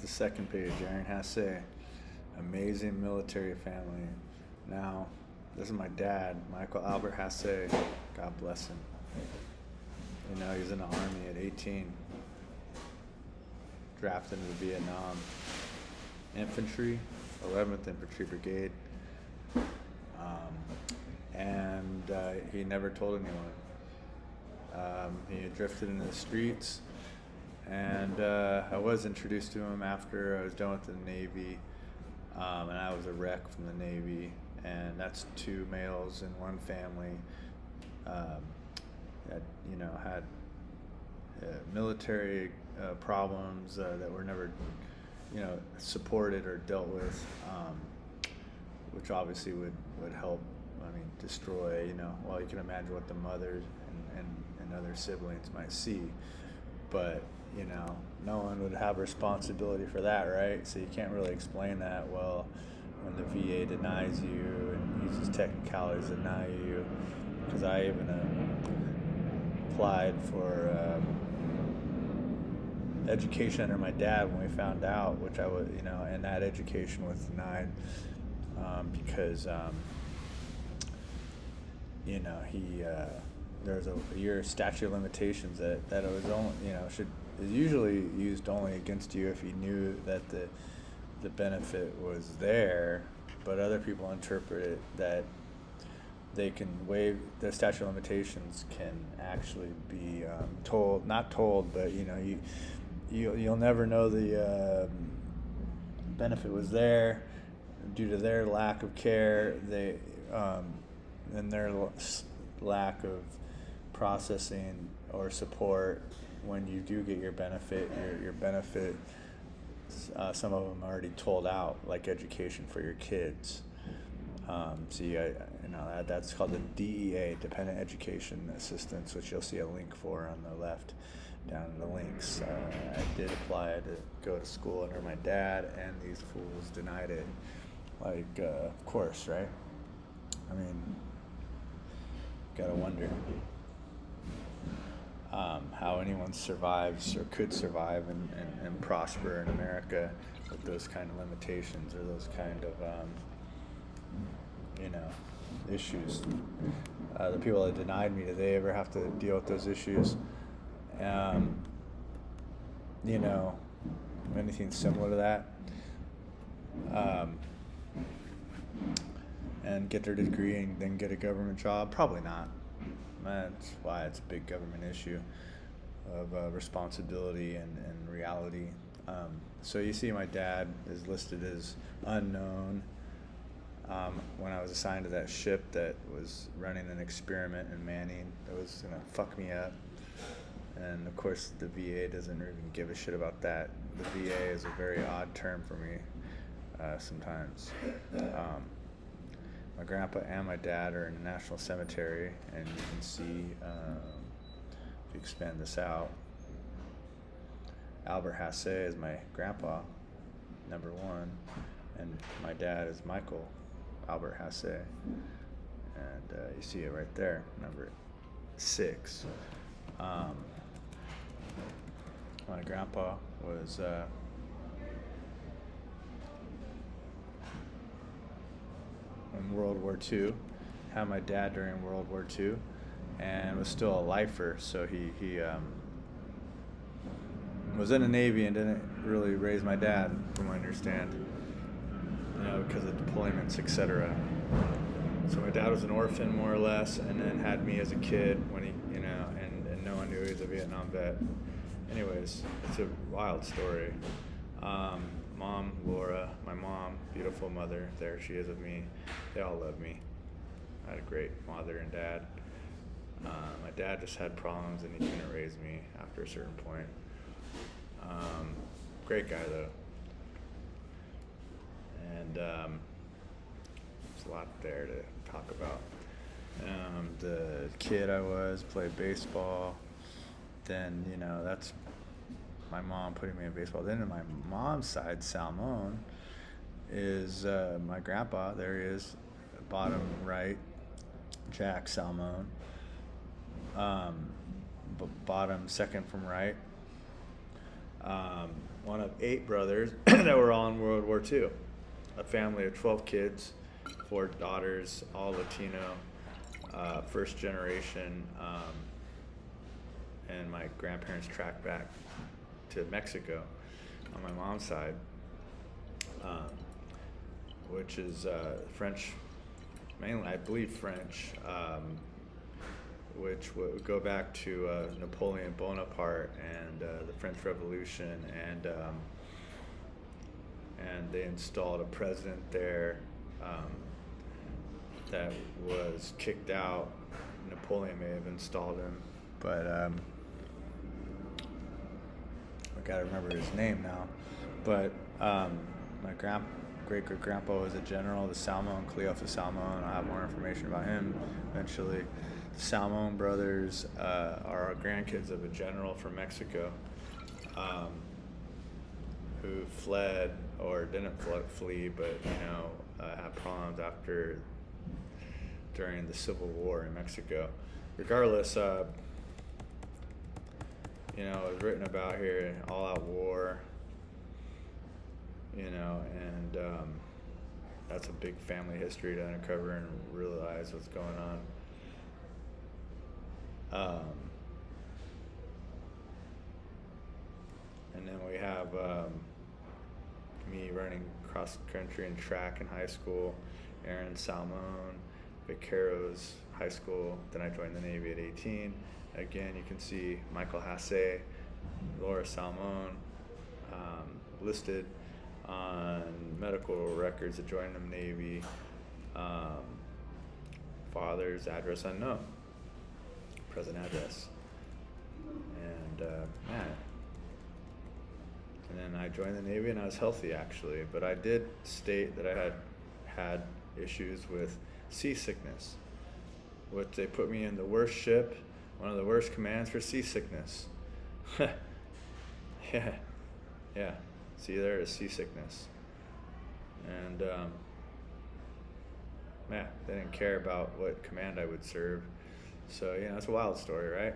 The second page, Aaron Hassay, amazing military family. Now, this is my dad, Michael Albert Hassay. God bless him. You know, he's in the Army at 18, drafted into Vietnam. Infantry, 11th Infantry Brigade. And he never told anyone. He had drifted into the streets, and I was introduced to him after I was done with the Navy, and I was a wreck from the Navy, and that's two males in one family that had military problems that were never supported or dealt with, which obviously would help. I mean, destroy. Well, you can imagine what the mothers and other siblings might see, but no one would have responsibility for that, right? So you can't really explain that well when the VA denies you and uses technicalities to deny you. Because I even applied for education under my dad when we found out, which I was, and that education was denied because he there's a year statute of limitations that it was only is usually used only against you if you knew that the benefit was there, but other people interpret it that they can waive the statute of limitations can actually be not told, but you'll never know the benefit was there due to their lack of care, and their lack of processing or support. When you do get your benefit, your benefit, some of them are already told out, like education for your kids. That's called the DEA, Dependent Education Assistance, which you'll see a link for on the left down in the links. I did apply to go to school under my dad, and these fools denied it. Of course, right? I mean, gotta wonder how anyone survives or could survive and prosper in America with those kind of limitations or those kind of issues. The people that denied me, do they ever have to deal with those issues? Anything similar to that? And get their degree and then get a government job? Probably not. That's why it's a big government issue of responsibility and reality. So you see my dad is listed as unknown when I was assigned to that ship that was running an experiment in Manning that was going to fuck me up. And of course the VA doesn't even give a shit about that. The VA is a very odd term for me sometimes. My grandpa and my dad are in the National Cemetery, and you can see, if you expand this out, Albert Hassay is my grandpa, number 1, and my dad is Michael Albert Hassay, and you see it right there, number 6. My grandpa was in World War II, had my dad during World War II, and was still a lifer. So he was in the Navy and didn't really raise my dad, from what I understand, because of deployments, etc. So my dad was an orphan, more or less, and then had me as a kid when he, and no one knew he was a Vietnam vet. Anyways, it's a wild story. Mom, Laura, my mom, beautiful mother, there she is with me. They all love me. I had a great mother and dad. My dad just had problems and he couldn't raise me after a certain point. Great guy though. And there's a lot there to talk about. The kid I was, played baseball. Then, that's my mom putting me in baseball. Then on my mom's side, Salmon, is my grandpa. There he is, bottom right, Jack Salmon. Bottom second from right. one of 8 brothers that were all in World War II. A family of 12 kids, 4 daughters, all Latino, first generation, and my grandparents tracked back to Mexico on my mom's side, which is French, mainly I believe French, which would go back to Napoleon Bonaparte and the French Revolution, and they installed a president there that was kicked out. Napoleon may have installed him, but I gotta remember his name now. But my great-great-grandpa was a general, the Salmon, Cleophas Salmon. I'll have more information about him eventually. The Salmon brothers are grandkids of a general from Mexico who fled, or didn't flee, but had problems during the Civil War in Mexico. Regardless, it was written about here, all-out war, and that's a big family history to uncover and realize what's going on. And then we have me running cross country and track in high school, Aaron Salmon, Vaqueros High School. Then I joined the Navy at 18. Again, you can see Michael Hassay, Laura Salmon, listed on medical records of joining the Navy. Father's address unknown, present address. And and then I joined the Navy, and I was healthy actually, but I did state that I had issues with seasickness, which they put me in the worst ship, one of the worst commands for seasickness. Yeah. See, there is seasickness. And they didn't care about what command I would serve. So, it's a wild story, right?